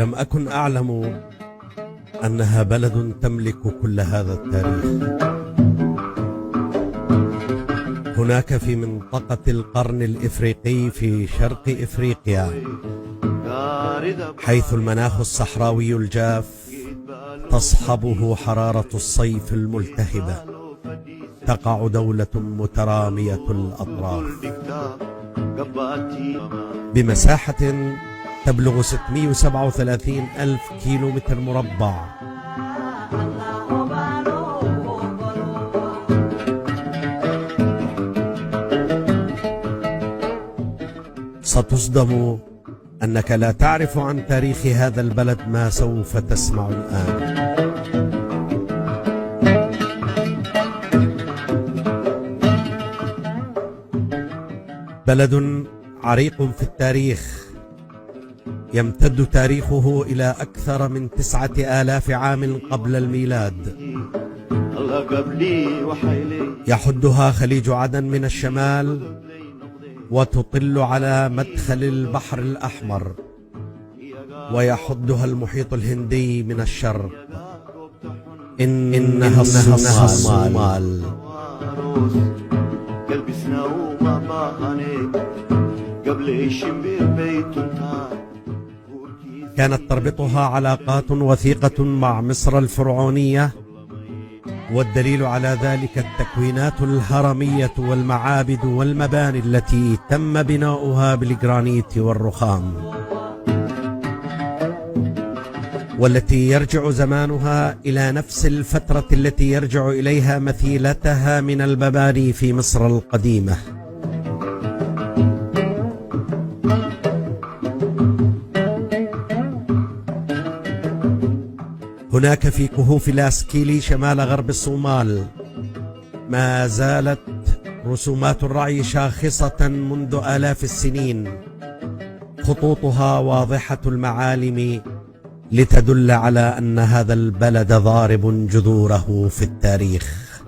لم أكن أعلم أنها بلد تملك كل هذا التاريخ. هناك في منطقة القرن الإفريقي في شرق إفريقيا، حيث المناخ الصحراوي الجاف تصحبه حرارة الصيف الملتهبة، تقع دولة مترامية الأطراف بمساحة تبلغ 637 ألف كيلومتر مربع. ستصدم أنك لا تعرف عن تاريخ هذا البلد ما سوف تسمع الآن. بلد عريق في التاريخ، يمتد تاريخه إلى أكثر من 9000 عام قبل الميلاد. يحدها خليج عدن من الشمال، وتطل على مدخل البحر الأحمر، ويحدها المحيط الهندي من الشرق. إنها الصومال. كانت تربطها علاقات وثيقة مع مصر الفرعونية، والدليل على ذلك التكوينات الهرمية والمعابد والمباني التي تم بناؤها بالجرانيت والرخام، والتي يرجع زمانها إلى نفس الفترة التي يرجع إليها مثيلتها من المباني في مصر القديمة. هناك في كهوف الاسكيلي شمال غرب الصومال ما زالت رسومات الرعي شاخصة منذ آلاف السنين، خطوطها واضحة المعالم لتدل على أن هذا البلد ضارب جذوره في التاريخ،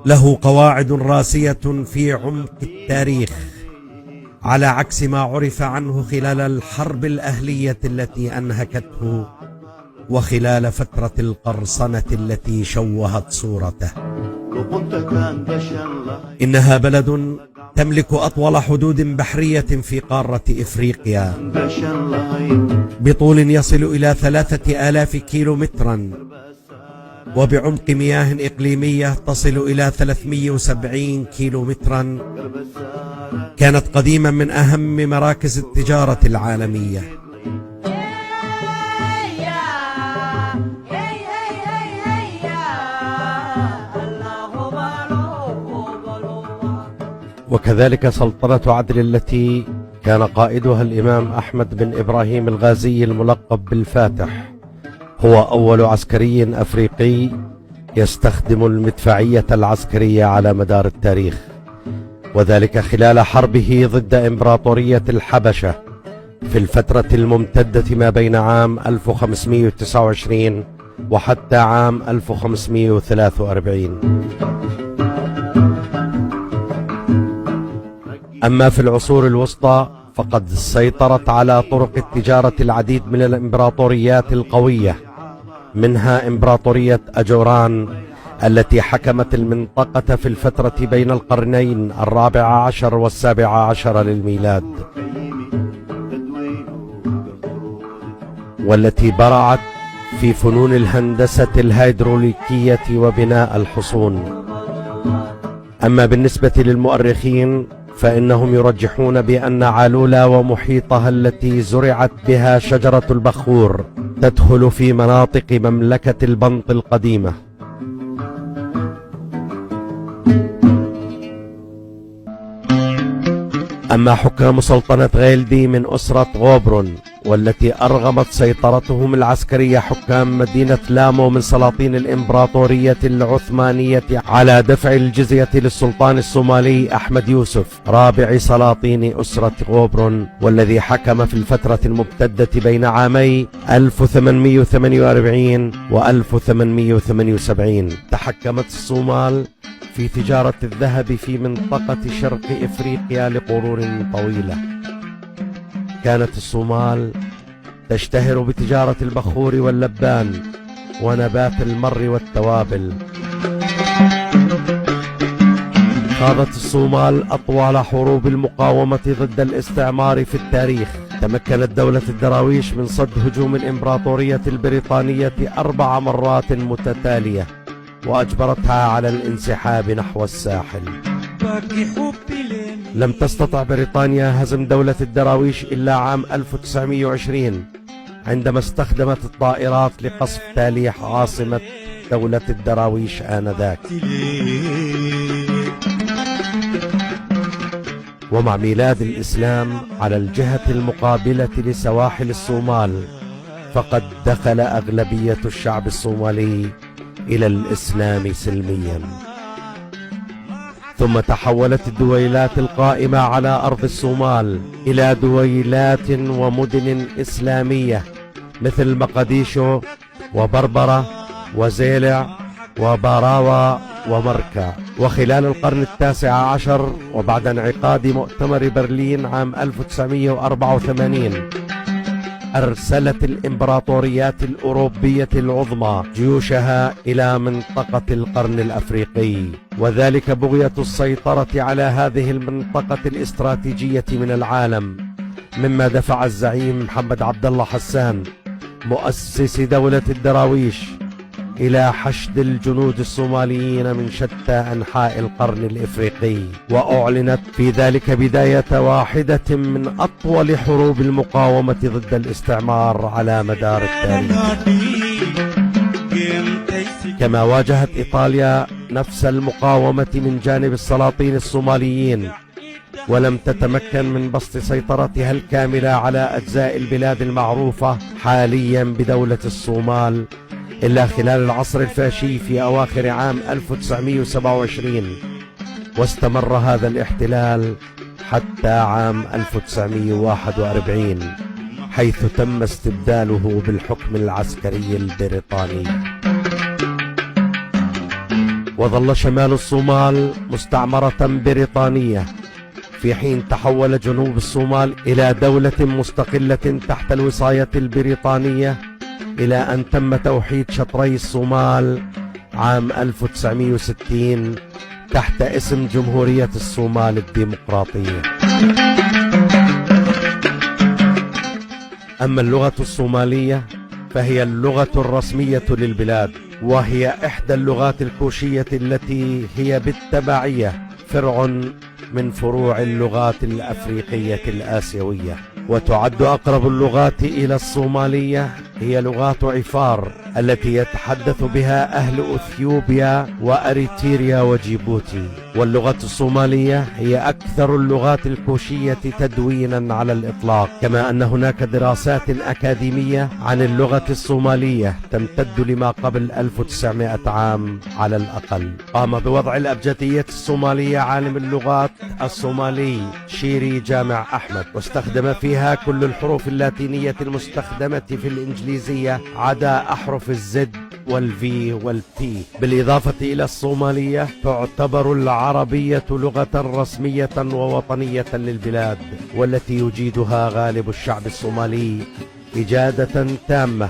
له قواعد راسية في عمق التاريخ، على عكس ما عرف عنه خلال الحرب الأهلية التي أنهكته، وخلال فترة القرصنة التي شوهت صورته. إنها بلد تملك أطول حدود بحرية في قارة إفريقيا، بطول يصل إلى 3000 كيلومترا، وبعمق مياه إقليمية تصل إلى 370 كيلومترا. كانت قديما من أهم مراكز التجارة العالمية. وكذلك سلطنة عدن التي كان قائدها الإمام أحمد بن إبراهيم الغازي الملقب بالفاتح، هو أول عسكري أفريقي يستخدم المدفعية العسكرية على مدار التاريخ، وذلك خلال حربه ضد إمبراطورية الحبشة في الفترة الممتدة ما بين عام 1529 وحتى عام 1543. أما في العصور الوسطى فقد سيطرت على طرق التجارة العديد من الإمبراطوريات القوية، منها إمبراطورية أجوران التي حكمت المنطقة في الفترة بين القرنين 14 و17 للميلاد، والتي برعت في فنون الهندسة الهيدروليكية وبناء الحصون. أما بالنسبة للمؤرخين فإنهم يرجحون بأن علولا ومحيطها التي زرعت بها شجرة البخور تدخل في مناطق مملكة البنط القديمة. أما حكام سلطنة غيلدي من أسرة غوبرون، والتي أرغمت سيطرتهم العسكرية حكام مدينة لامو من سلاطين الإمبراطورية العثمانية على دفع الجزية للسلطان الصومالي أحمد يوسف رابع سلاطين أسرة غوبرون، والذي حكم في الفترة الممتدة بين عامي 1848 و 1878. تحكمت الصومال في تجارة الذهب في منطقة شرق إفريقيا لقرون طويلة. كانت الصومال تشتهر بتجارة البخور واللبان ونبات المر والتوابل. خاضت الصومال أطول حروب المقاومة ضد الاستعمار في التاريخ. تمكنت دولة الدراويش من صد هجوم الإمبراطورية البريطانية 4 مرات متتالية، وأجبرتها على الانسحاب نحو الساحل. لم تستطع بريطانيا هزم دولة الدراويش إلا عام 1920 عندما استخدمت الطائرات لقصف تاليح عاصمة دولة الدراويش آنذاك. ومع ميلاد الإسلام على الجهة المقابلة لسواحل الصومال، فقد دخل أغلبية الشعب الصومالي إلى الإسلام سلميا. ثم تحولت الدويلات القائمة على أرض الصومال إلى دويلات ومدن إسلامية مثل مقديشو وبربرة وزيلع وباراوة ومركا. وخلال القرن ال19 وبعد انعقاد مؤتمر برلين عام 1984 أرسلت الإمبراطوريات الأوروبية العظمى جيوشها إلى منطقة القرن الأفريقي، وذلك بغية السيطرة على هذه المنطقة الاستراتيجية من العالم، مما دفع الزعيم محمد عبد الله حسان مؤسس دولة الدراويش إلى حشد الجنود الصوماليين من شتى أنحاء القرن الإفريقي. وأعلنت في ذلك بداية واحدة من أطول حروب المقاومة ضد الاستعمار على مدار التاريخ. كما واجهت إيطاليا نفس المقاومة من جانب السلاطين الصوماليين، ولم تتمكن من بسط سيطرتها الكاملة على أجزاء البلاد المعروفة حاليا بدولة الصومال إلا خلال العصر الفاشي في أواخر عام 1927، واستمر هذا الاحتلال حتى عام 1941 حيث تم استبداله بالحكم العسكري البريطاني. وظل شمال الصومال مستعمرة بريطانية، في حين تحول جنوب الصومال إلى دولة مستقلة تحت الوصاية البريطانية، إلى أن تم توحيد شطري الصومال عام 1960 تحت اسم جمهورية الصومال الديمقراطية. أما اللغة الصومالية فهي اللغة الرسمية للبلاد، وهي إحدى اللغات الكوشية التي هي بالتبعية فرع من فروع اللغات الأفريقية الآسيوية. وتعد أقرب اللغات إلى الصومالية هي لغات عفار التي يتحدث بها أهل أثيوبيا وأريتريا وجيبوتي. واللغة الصومالية هي أكثر اللغات الكوشية تدوينا على الإطلاق، كما أن هناك دراسات أكاديمية عن اللغة الصومالية تمتد لما قبل 1900 عام على الأقل. قام بوضع الأبجدية الصومالية عالم اللغات الصومالي شيري جامع أحمد، واستخدم فيها كل الحروف اللاتينية المستخدمة في الإنجليزية عدا أحرف الزد والفي والتي. بالإضافة إلى الصومالية تعتبر العربية لغة رسمية ووطنية للبلاد، والتي يجيدها غالب الشعب الصومالي إجادة تامة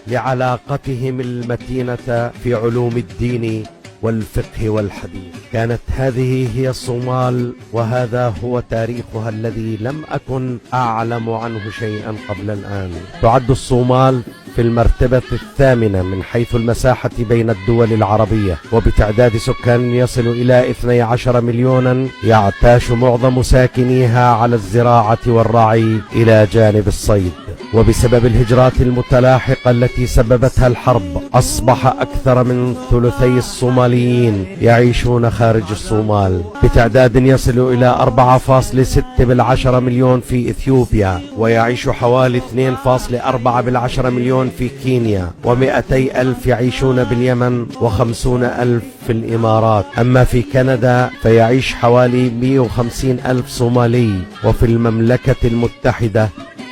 لعلاقتهم المتينة في علوم الدين والفقه والحديث. كانت هذه هي الصومال، وهذا هو تاريخها الذي لم أكن أعلم عنه شيئا قبل الآن. تعد الصومال في المرتبة الثامنة من حيث المساحة بين الدول العربية، وبتعداد سكان يصل إلى 12 مليونا، يعتاش معظم ساكنيها على الزراعة والرعي إلى جانب الصيد. وبسبب الهجرات المتلاحقة التي سببتها الحرب، أصبح أكثر من ثلثي الصوماليين يعيشون خارج الصومال، بتعداد يصل إلى 4.6 مليون في إثيوبيا، ويعيش حوالي 2.4 مليون في كينيا، و200 ألف يعيشون باليمن، و50 ألف في الإمارات. أما في كندا فيعيش حوالي 150 ألف صومالي، وفي المملكة المتحدة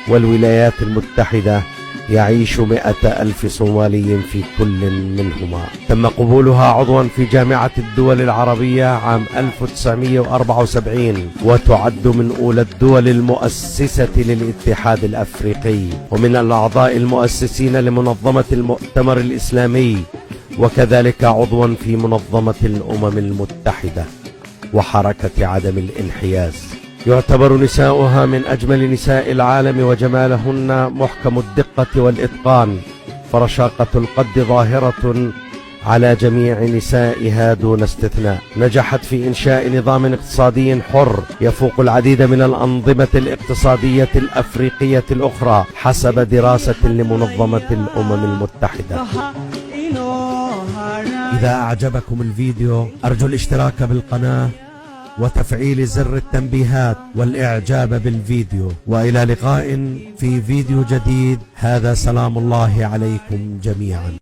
والولايات المتحدة يعيش 100,000 صومالي في كل منهما. تم قبولها عضوا في جامعة الدول العربية عام 1974، وتعد من أولى الدول المؤسسة للاتحاد الأفريقي، ومن الأعضاء المؤسسين لمنظمة المؤتمر الإسلامي، وكذلك عضوا في منظمة الأمم المتحدة وحركة عدم الانحياز. يعتبر نساؤها من أجمل نساء العالم، وجمالهن محكم الدقة والإتقان، فرشاقة القد ظاهرة على جميع نسائها دون استثناء. نجحت في إنشاء نظام اقتصادي حر يفوق العديد من الأنظمة الاقتصادية الأفريقية الأخرى حسب دراسة لمنظمة الأمم المتحدة. إذا أعجبكم الفيديو أرجو الاشتراك بالقناة وتفعيل زر التنبيهات والإعجاب بالفيديو، وإلى لقاء في فيديو جديد. هذا سلام الله عليكم جميعا.